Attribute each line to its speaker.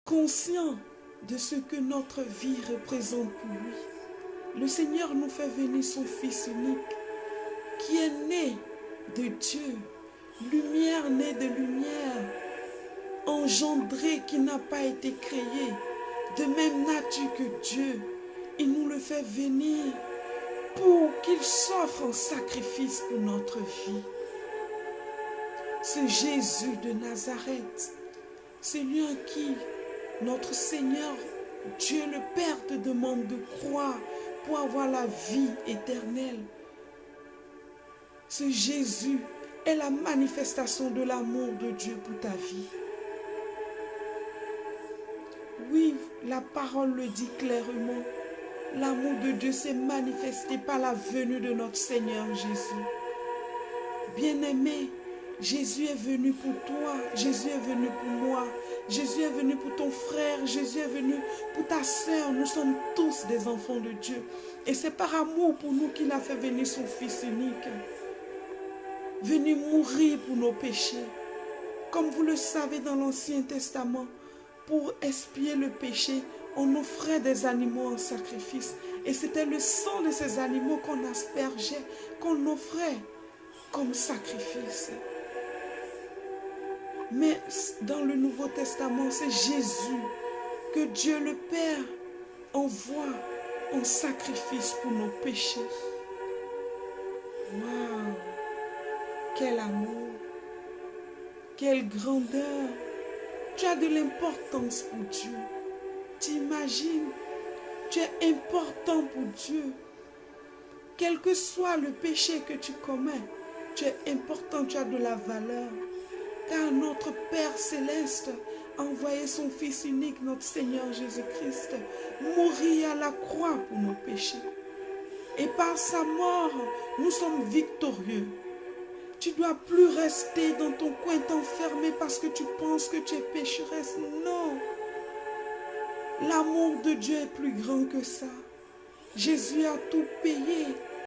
Speaker 1: conscient de ce que notre vie représente pour lui. Le Seigneur nous fait venir son Fils unique, qui est né de Dieu, lumière née de lumière, engendré, qui n'a pas été créé, de même nature que Dieu. Il nous le fait venir pour qu'il s'offre en sacrifice pour notre vie. Ce Jésus de Nazareth, celui en qui notre Seigneur, Dieu le Père, te demande de croire pour avoir la vie éternelle. Ce Jésus est la manifestation de l'amour de Dieu pour ta vie. Oui, la parole le dit clairement. L'amour de Dieu s'est manifesté par la venue de notre Seigneur Jésus. Bien-aimé, Jésus est venu pour toi, Jésus est venu pour moi, Jésus est venu pour ton frère, Jésus est venu pour ta sœur. Nous sommes tous des enfants de Dieu. Et c'est par amour pour nous qu'il a fait venir son Fils unique, venu mourir pour nos péchés. Comme vous le savez dans l'Ancien Testament, pour expier le péché, on offrait des animaux en sacrifice. Et c'était le sang de ces animaux qu'on aspergeait, qu'on offrait comme sacrifice. Mais dans le Nouveau Testament, c'est Jésus que Dieu le Père envoie en sacrifice pour nos péchés. Waouh! Quel amour! Quelle grandeur! Tu as de l'importance pour Dieu. Tu imagines, tu es important pour Dieu. Quel que soit le péché que tu commets, tu es important, tu as de la valeur. Car notre Père Céleste a envoyé son Fils unique, notre Seigneur Jésus-Christ, mourir à la croix pour nos péchés. Et par sa mort, nous sommes victorieux. Tu ne dois plus rester dans ton coin t'enfermer parce que tu penses que tu es pécheresse. Non. L'amour de Dieu est plus grand que ça. Jésus a tout payé